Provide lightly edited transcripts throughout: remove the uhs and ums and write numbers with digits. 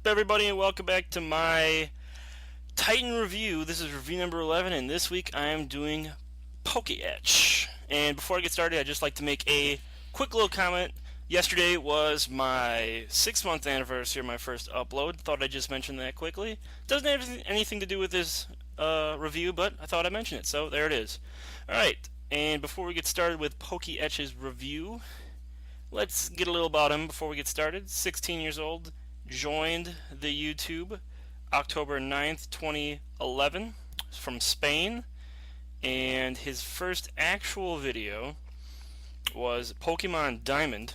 everybody, and welcome back to my Titan review. This is review number 11, and this week I am doing Poketchx. And before I get started, I'd just like to make a quick little comment. Yesterday was my 6-month anniversary of my first upload. Thought I'd just mention that quickly. Doesn't have anything to do with this review, but I thought I'd mention it, so there it is. Alright, and before we get started with Poketchx's review, let's get a little about him before we get started. 16 years old. Joined the YouTube October 9th, 2011 from Spain, and his first actual video was Pokemon Diamond.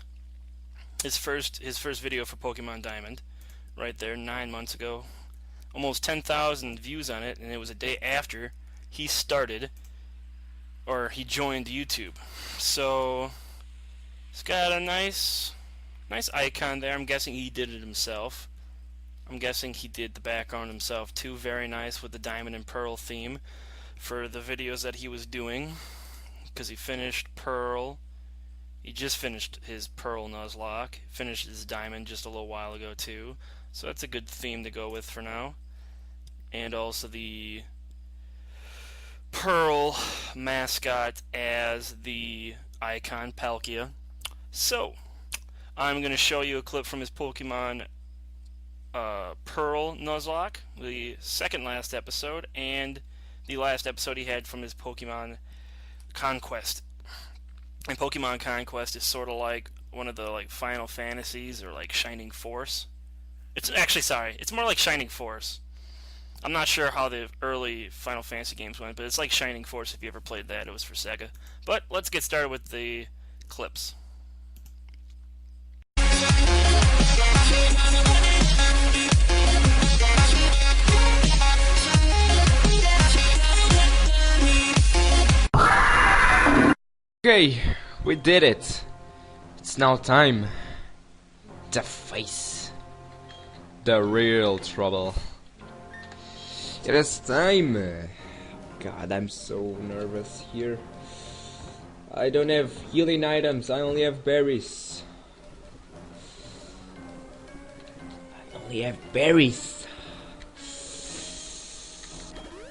His first video for Pokemon Diamond, right there, 9 months ago. Almost 10,000 views on it, and it was a day after he started, or he joined YouTube. So it's got a nice icon there. I'm guessing he did it himself. I'm guessing he did the background himself too. Very nice with the diamond and pearl theme for the videos that he was doing, because he finished pearl. He just finished his pearl Nuzlocke. Finished his diamond just a little while ago too. So that's a good theme to go with for now. And also the pearl mascot as the icon, Palkia. So I'm going to show you a clip from his Pokemon Pearl Nuzlocke, the second last episode, and the last episode he had from his Pokemon Conquest. And Pokemon Conquest is sort of like one of the Final Fantasies, or like Shining Force. It's more like Shining Force. I'm not sure how the early Final Fantasy games went, but it's like Shining Force if you ever played that. It was for Sega. But let's get started with the clips. Okay, we did it. It's now time to face the real trouble. It is time. God, I'm so nervous here. I don't have healing items, I only have berries.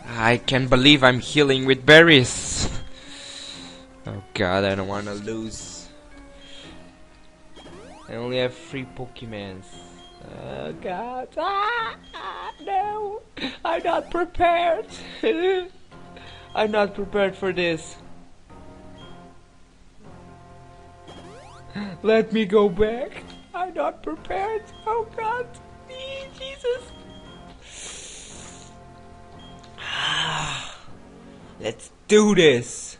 I can't believe I'm healing with berries. Oh god, I don't want to lose. I only have 3 Pokemons. Oh god. No! I'm not prepared. I'm not prepared for this. Let me go back. I'm not prepared. Oh god. Jesus. Let's do this.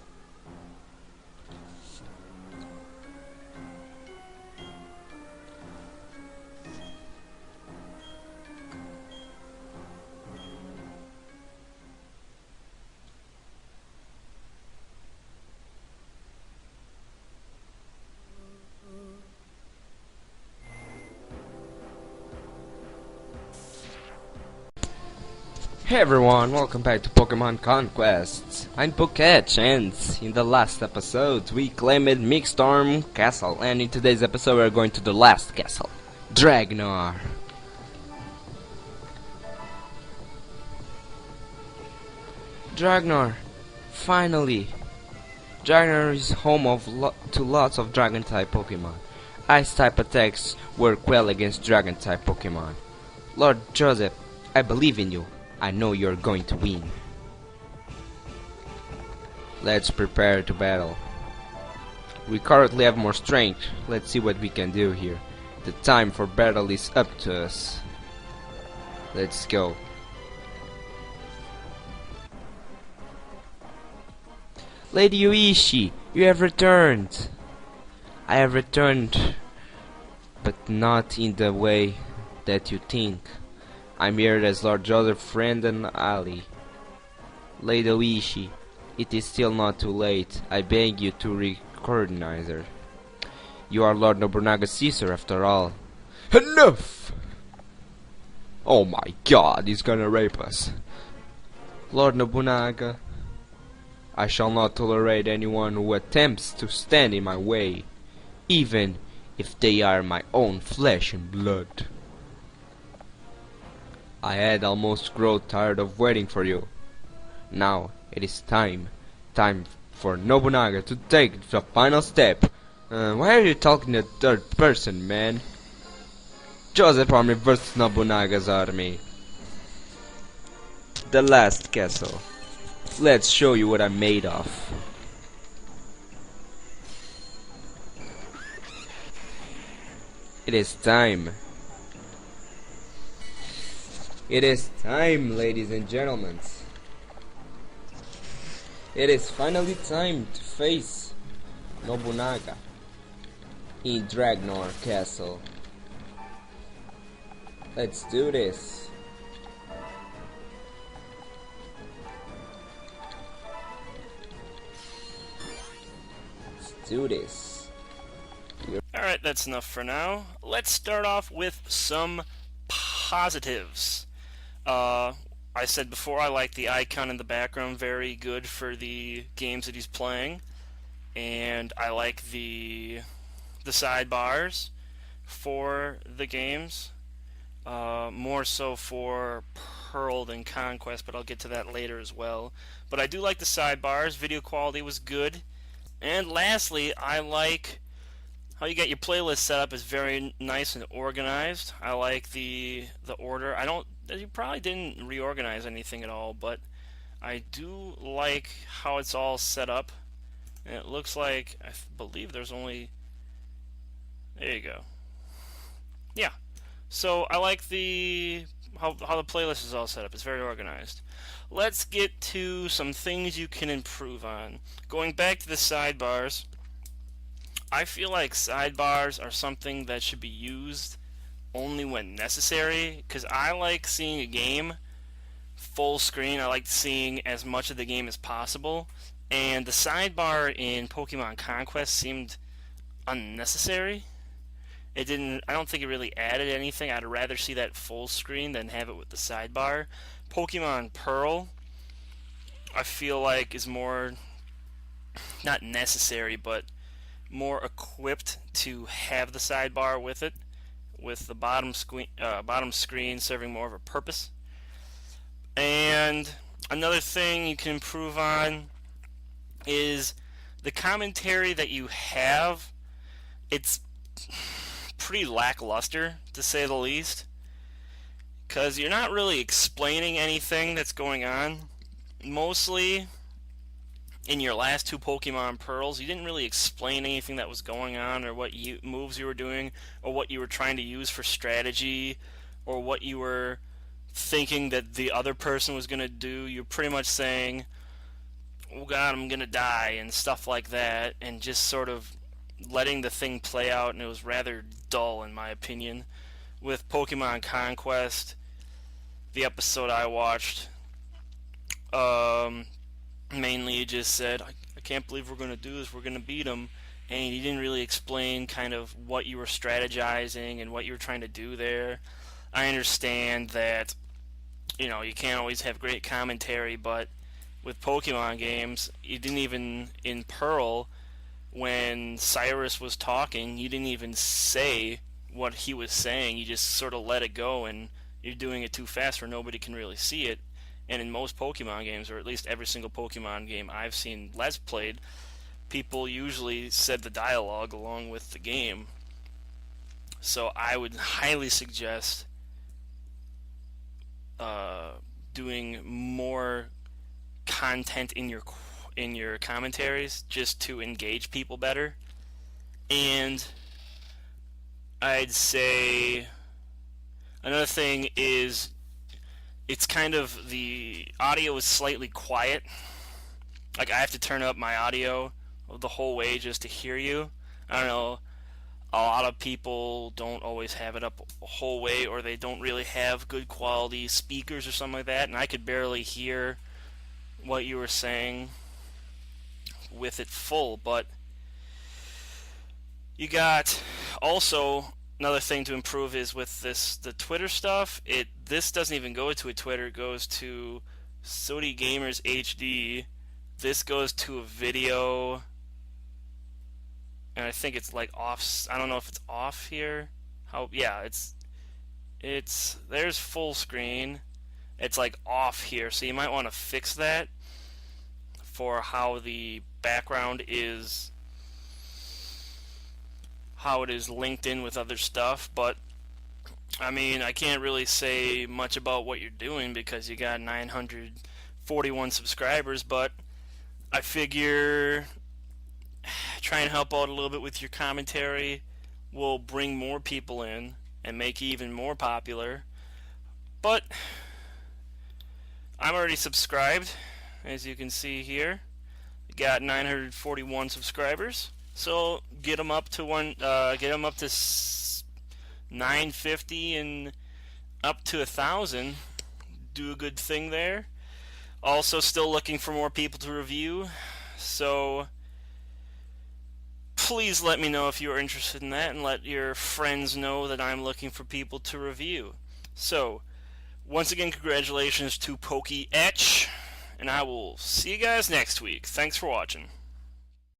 Hey everyone, welcome back to Pokemon Conquest. I'm Poketchx, and in the last episode we claimed Mixstorm Castle, and in today's episode we're going to the last castle, Dragnar. Dragnar, finally! Dragnar is home to lots of Dragon-type Pokemon. Ice-type attacks work well against Dragon-type Pokemon. Lord Joseph, I believe in you. I know you're going to win. Let's prepare to battle. We currently have more strength. Let's see what we can do here. The time for battle is up to us. Let's go. Lady Uishi, you have returned. I have returned, but not in the way that you think. I'm here as Lord Joseph's friend and ally. Lady Uishi, it is still not too late. I beg you to recognize her. You are Lord Nobunaga's sister after all. Enough! Oh my god, he's gonna rape us. Lord Nobunaga, I shall not tolerate anyone who attempts to stand in my way, even if they are my own flesh and blood. I had almost grown tired of waiting for you. Now it is time. Time for Nobunaga to take the final step. Why are you talking in third person, man? Joseph Army versus Nobunaga's army. The last castle. Let's show you what I'm made of. It is time. It is time, ladies and gentlemen. It is finally time to face Nobunaga in Dragnor Castle. Let's do this. Let's do this. Alright, that's enough for now. Let's start off with some positives. I said before I like the icon in the background, very good for the games that he's playing. And I like the sidebars for the games. More so for Pearl than Conquest, but I'll get to that later as well. But I do like the sidebars. Video quality was good. And lastly, I like how you got your playlist set up is very nice and organized. I like the order. You probably didn't reorganize anything at all, but I do like how it's all set up. And it looks like, I believe there's only, there you go. Yeah. So I like how the playlist is all set up. It's very organized. Let's get to some things you can improve on. Going back to the sidebars, I feel like sidebars are something that should be used only when necessary, because I like seeing a game full screen. I like seeing as much of the game as possible, and the sidebar in Pokemon Conquest seemed unnecessary. I don't think it really added anything. I'd rather see that full screen than have it with the sidebar. Pokemon Pearl, I feel like is more, not necessary, but more equipped to have the sidebar with it, with the bottom screen serving more of a purpose. And another thing you can improve on is the commentary that you have. It's pretty lackluster, to say the least, because you're not really explaining anything that's going on. Mostly in your last two Pokemon Pearls, you didn't really explain anything that was going on, or what moves you were doing, or what you were trying to use for strategy, or what you were thinking that the other person was going to do. You're pretty much saying, oh god, I'm going to die, and stuff like that, and just sort of letting the thing play out, and it was rather dull in my opinion. With Pokemon Conquest, the episode I watched, mainly he just said, I can't believe we're going to do this, we're going to beat them, and he didn't really explain kind of what you were strategizing and what you were trying to do there. I understand that, you can't always have great commentary, but with Pokemon games, you didn't even, in Pearl, when Cyrus was talking, you didn't even say what he was saying, you just sort of let it go, and you're doing it too fast where nobody can really see it. And in most Pokemon games, or at least every single Pokemon game I've seen Let's Played, people usually said the dialogue along with the game. So I would highly suggest doing more content in your commentaries, just to engage people better. And I'd say another thing is, it's kind of, the audio is slightly quiet. Like, I have to turn up my audio the whole way just to hear you. I don't know, a lot of people don't always have it up the whole way, or they don't really have good quality speakers or something like that, and I could barely hear what you were saying with it full. But you got also another thing to improve is with the Twitter stuff. This doesn't even go to a Twitter, it goes to Sodi Gamers HD. This goes to a video, and I think it's like off. I don't know if it's off here. Yeah, there's full screen. It's like off here, so you might want to fix that for how the background is, how it is linked in with other stuff. But I mean, I can't really say much about what you're doing because you got 941 subscribers, but I figure try and help out a little bit with your commentary will bring more people in and make you even more popular. But I'm already subscribed, as you can see here. Got 941 subscribers, so get them up to 950 and up to 1,000. Do a good thing there. Also, still looking for more people to review, so please let me know if you are interested in that, and let your friends know that I'm looking for people to review. So, once again, congratulations to Poketchx, and I will see you guys next week. Thanks for watching.